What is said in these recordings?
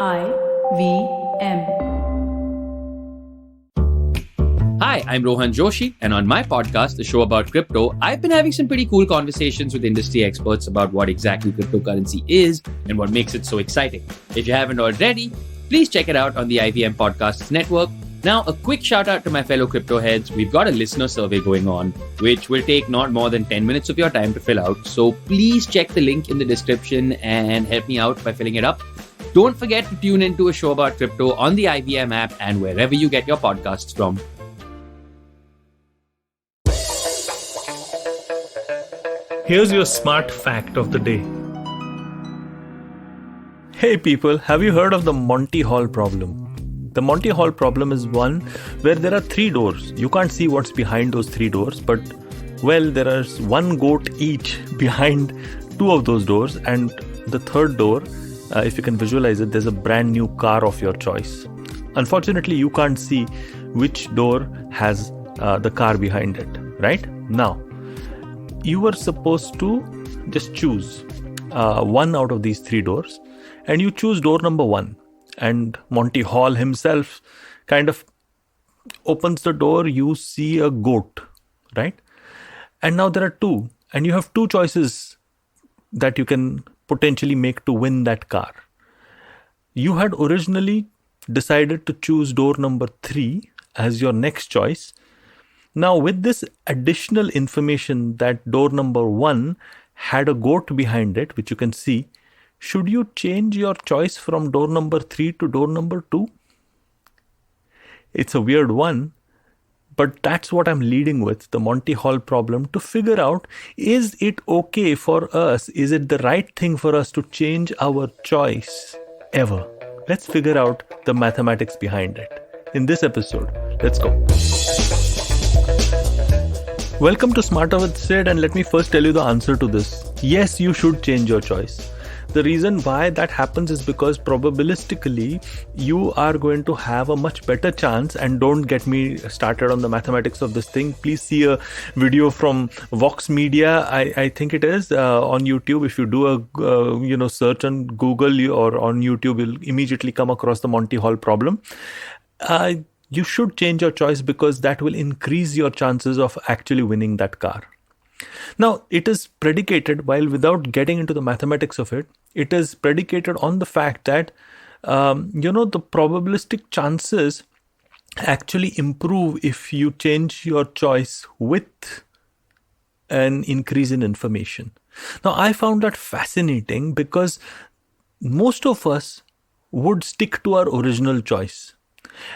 IVM. Hi, I'm Rohan Joshi, and on my podcast, the show about crypto, I've been having some pretty cool conversations with industry experts about what exactly cryptocurrency is and what makes it so exciting. If you haven't already, please check it out on the IVM Podcasts Network. Now, a quick shout out to my fellow crypto heads. We've got a listener survey going on, which will take not more than 10 minutes of your time to fill out. So please check the link in the description and help me out by filling it up. Don't forget to tune into a show about crypto on the IVM app and wherever you get your podcasts from. Here's your smart fact of the day. Hey people, have you heard of the Monty Hall Problem? The Monty Hall Problem is one where there are three doors. You can't see what's behind those three doors, but well, there is one goat each behind two of those doors, and the third door, if you can visualize it, there's a brand new car of your choice. Unfortunately, you can't see which door has the car behind it, right? Now, you were supposed to just choose one out of these three doors, and you choose door number one. And Monty Hall himself kind of opens the door. You see a goat, right? And now there are two, and you have two choices that you can potentially make to win that car. You had originally decided to choose door number 3 as your next choice. Now, with this additional information that door number 1 had a goat behind it, which you can see, should you change your choice from door number 3 to door number 2? It's a weird one, but that's what I'm leading with, the Monty Hall problem, to figure out, is it okay for us? Is it the right thing for us to change our choice ever? Let's figure out the mathematics behind it. In this episode, let's go. Welcome to Smarter With Sid, and let me first tell you the answer to this. Yes, you should change your choice. The reason why that happens is because probabilistically you are going to have a much better chance, and don't get me started on the mathematics of this thing. Please see a video from Vox Media, I think it is, on YouTube. If you do a search on Google or on YouTube, you'll immediately come across the Monty Hall problem. You should change your choice because that will increase your chances of actually winning that car. Now, it is predicated, while without getting into the mathematics of it, it is predicated on the fact that, the probabilistic chances actually improve if you change your choice with an increase in information. Now, I found that fascinating because most of us would stick to our original choice.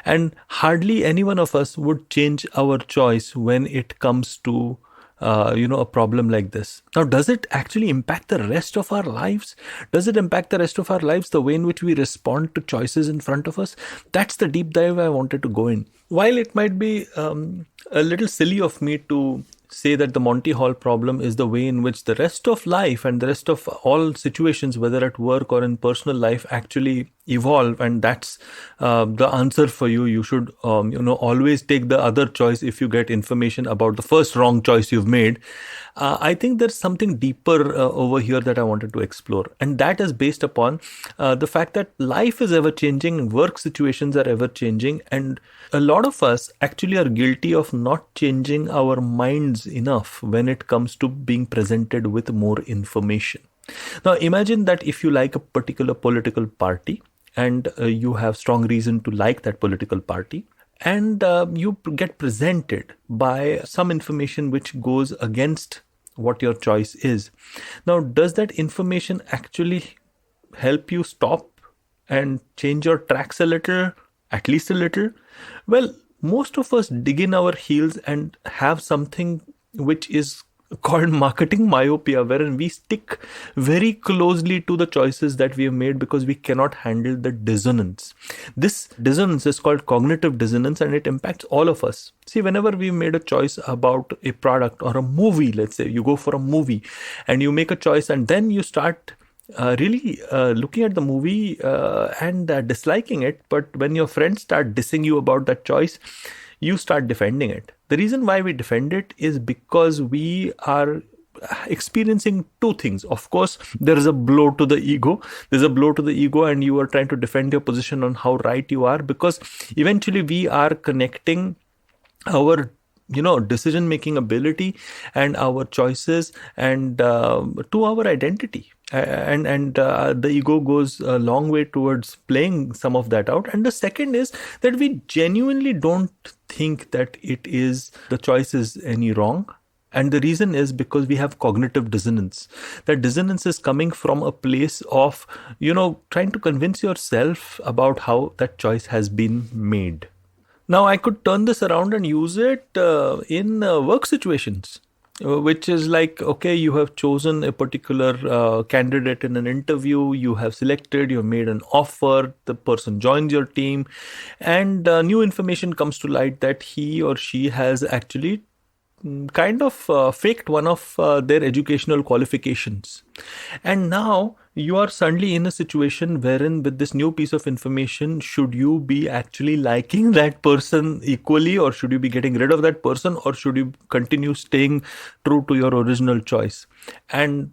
And hardly any one of us would change our choice when it comes to a problem like this. Now, does it actually impact the rest of our lives? Does it impact the rest of our lives, the way in which we respond to choices in front of us? That's the deep dive I wanted to go in. While it might be a little silly of me to say that the Monty Hall problem is the way in which the rest of life and the rest of all situations, whether at work or in personal life, actually evolve, and that's the answer for you. You should always take the other choice if you get information about the first wrong choice you've made. I think there's something deeper over here that I wanted to explore, and that is based upon the fact that life is ever changing, work situations are ever changing, and a lot of us actually are guilty of not changing our minds enough when it comes to being presented with more information. Now, imagine that if you like a particular political party, and you have strong reason to like that political party, and you get presented by some information which goes against what your choice is. Now, does that information actually help you stop and change your tracks a little, at least a little? Well, most of us dig in our heels and have something which is called marketing myopia, wherein we stick very closely to the choices that we have made because we cannot handle the dissonance. This dissonance is called cognitive dissonance, and it impacts all of us. See, whenever we made a choice about a product or a movie, let's say you go for a movie and you make a choice, and then you start really looking at the movie and disliking it, but when your friends start dissing you about that choice, you start defending it. The reason why we defend it is because we are experiencing two things. Of course, there is a blow to the ego. There's a blow to the ego, and you are trying to defend your position on how right you are, because eventually we are connecting our decision making ability and our choices and to our identity, and the ego goes a long way towards playing some of that out. And the second is that we genuinely don't think that it is the choice is any wrong. And the reason is because we have cognitive dissonance. That dissonance is coming from a place of trying to convince yourself about how that choice has been made. Now, I could turn this around and use it in work situations, which is like, okay, you have chosen a particular candidate in an interview, you have selected, you have made an offer, the person joins your team, and new information comes to light that he or she has actually kind of faked one of their educational qualifications. And now you are suddenly in a situation wherein, with this new piece of information, should you be actually liking that person equally, or should you be getting rid of that person, or should you continue staying true to your original choice? And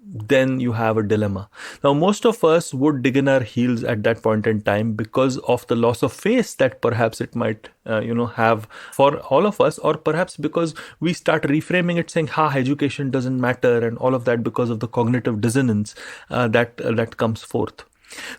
then you have a dilemma. Now, most of us would dig in our heels at that point in time because of the loss of face that perhaps it might, have for all of us, or perhaps because we start reframing it saying, education doesn't matter and all of that, because of the cognitive dissonance that comes forth.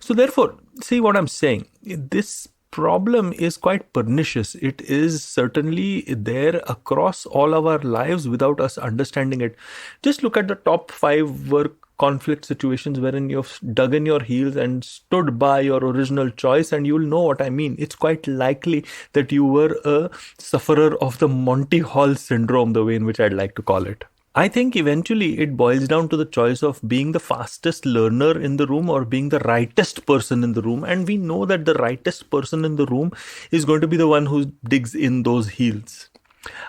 So therefore, see what I'm saying, this problem is quite pernicious. It is certainly there across all of our lives without us understanding it. Just look at the top 5 work conflict situations wherein you've dug in your heels and stood by your original choice, and you'll know what I mean. It's quite likely that you were a sufferer of the Monty Hall syndrome, the way in which I'd like to call it. I think eventually it boils down to the choice of being the fastest learner in the room or being the rightest person in the room. And we know that the rightest person in the room is going to be the one who digs in those heels.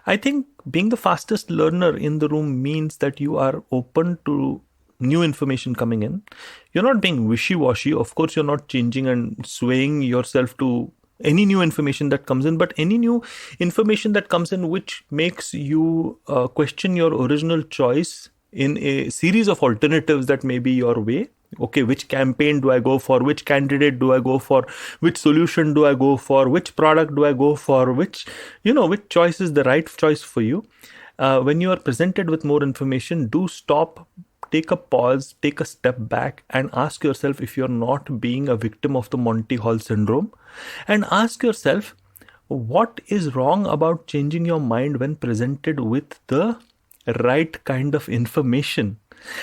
I think being the fastest learner in the room means that you are open to new information coming in. You're not being wishy-washy. Of course, you're not changing and swaying yourself to any new information that comes in, but any new information that comes in which makes you question your original choice in a series of alternatives that may be your way. Okay, which campaign do I go for? Which candidate do I go for? Which solution do I go for? Which product do I go for? Which choice is the right choice for you? When you are presented with more information, do stop, take a pause, take a step back, and ask yourself if you're not being a victim of the Monty Hall syndrome. And ask yourself, what is wrong about changing your mind when presented with the right kind of information?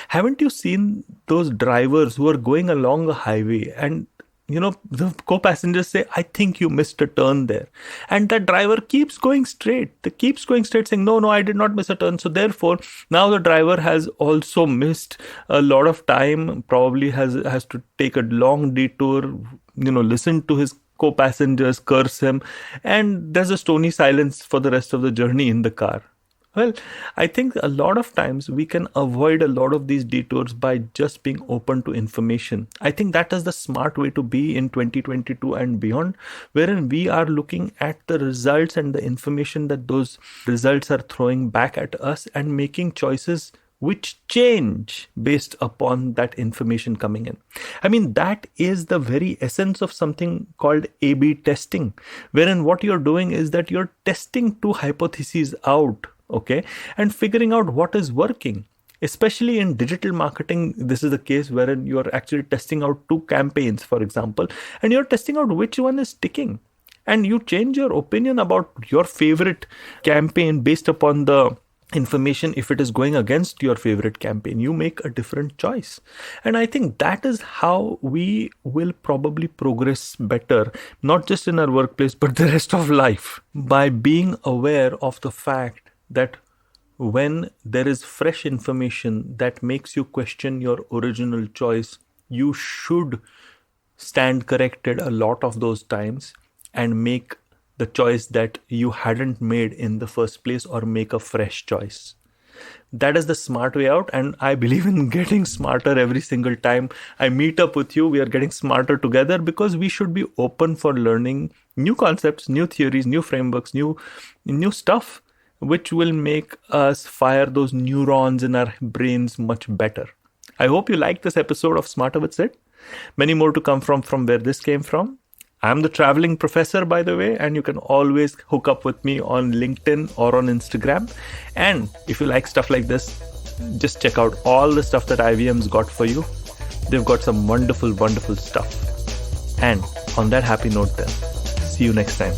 Haven't you seen those drivers who are going along a highway and the co-passengers say, I think you missed a turn there. And that driver keeps going straight. They keeps going straight saying, no, I did not miss a turn. So therefore, now the driver has also missed a lot of time, probably has to take a long detour, listen to his co-passengers curse him. And there's a stony silence for the rest of the journey in the car. Well, I think a lot of times we can avoid a lot of these detours by just being open to information. I think that is the smart way to be in 2022 and beyond, wherein we are looking at the results and the information that those results are throwing back at us and making choices which change based upon that information coming in. I mean, that is the very essence of something called A/B testing, wherein what you're doing is that you're testing two hypotheses out. Okay, and figuring out what is working. Especially in digital marketing, this is the case wherein you're actually testing out 2 campaigns, for example, and you're testing out which one is sticking. And you change your opinion about your favorite campaign based upon the information. If it is going against your favorite campaign, you make a different choice. And I think that is how we will probably progress better, not just in our workplace, but the rest of life, by being aware of the fact that when there is fresh information that makes you question your original choice, you should stand corrected a lot of those times and make the choice that you hadn't made in the first place, or make a fresh choice. That is the smart way out, and I believe in getting smarter every single time I meet up with you. We are getting smarter together because we should be open for learning new concepts, new theories, new frameworks, new stuff. which will make us fire those neurons in our brains much better. I hope you liked this episode of Smarter with Sid. Many more to come from where this came from. I'm the traveling professor, by the way, and you can always hook up with me on LinkedIn or on Instagram. And if you like stuff like this, just check out all the stuff that IVM's got for you. They've got some wonderful, wonderful stuff. And on that happy note then, see you next time.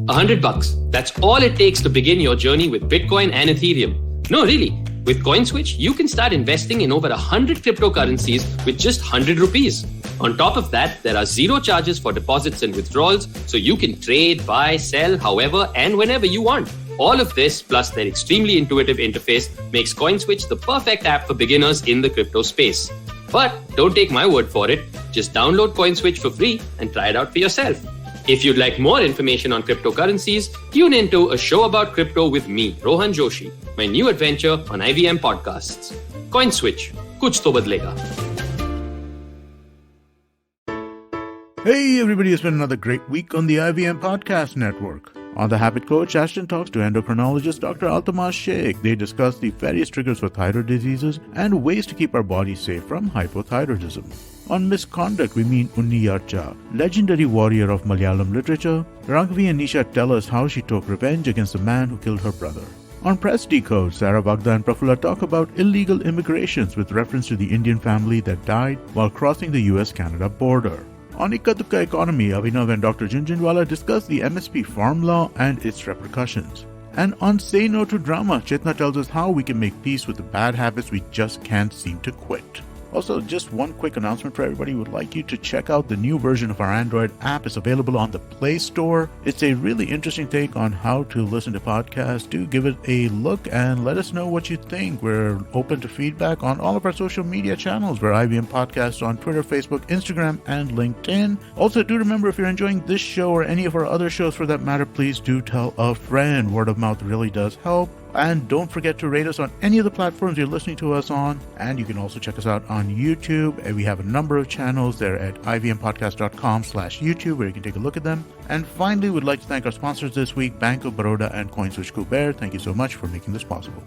$100. That's all it takes to begin your journey with Bitcoin and Ethereum. No, really. With CoinSwitch, you can start investing in over 100 cryptocurrencies with just 100 rupees. On top of that, there are zero charges for deposits and withdrawals, so you can trade, buy, sell, however and whenever you want. All of this, plus their extremely intuitive interface, makes CoinSwitch the perfect app for beginners in the crypto space. But don't take my word for it. Just download CoinSwitch for free and try it out for yourself. If you'd like more information on cryptocurrencies, tune into A Show About Crypto with me, Rohan Joshi, my new adventure on IVM Podcasts. CoinSwitch, kuch to badlega. Hey everybody, it's been another great week on the IVM Podcast Network. On The Habit Coach, Ashton talks to endocrinologist Dr. Altamash Sheikh. They discuss the various triggers for thyroid diseases and ways to keep our bodies safe from hypothyroidism. On Misconduct, we meet Unni Yarcha, legendary warrior of Malayalam literature. Raghavi and Nisha tell us how she took revenge against the man who killed her brother. On Press Decode, Sarah Bagda and Prafulla talk about illegal immigrations with reference to the Indian family that died while crossing the US-Canada border. On Ikka Dukka Economy, Abhinav and Dr. Junjunwala discuss the MSP farm law and its repercussions. And on Say No to Drama, Chetna tells us how we can make peace with the bad habits we just can't seem to quit. Also, just one quick announcement for everybody. We would like you to check out the new version of our Android app. It's available on the Play Store. It's a really interesting take on how to listen to podcasts. Do give it a look and let us know what you think. We're open to feedback on all of our social media channels. We're IVM Podcasts on Twitter, Facebook, Instagram, and LinkedIn. Also, do remember, if you're enjoying this show or any of our other shows for that matter, please do tell a friend. Word of mouth really does help. And don't forget to rate us on any of the platforms you're listening to us on. And you can also check us out on YouTube. And we have a number of channels there at ivmpodcast.com/YouTube where you can take a look at them. And finally, we'd like to thank our sponsors this week, Bank of Baroda and CoinSwitch Kuber. Thank you so much for making this possible.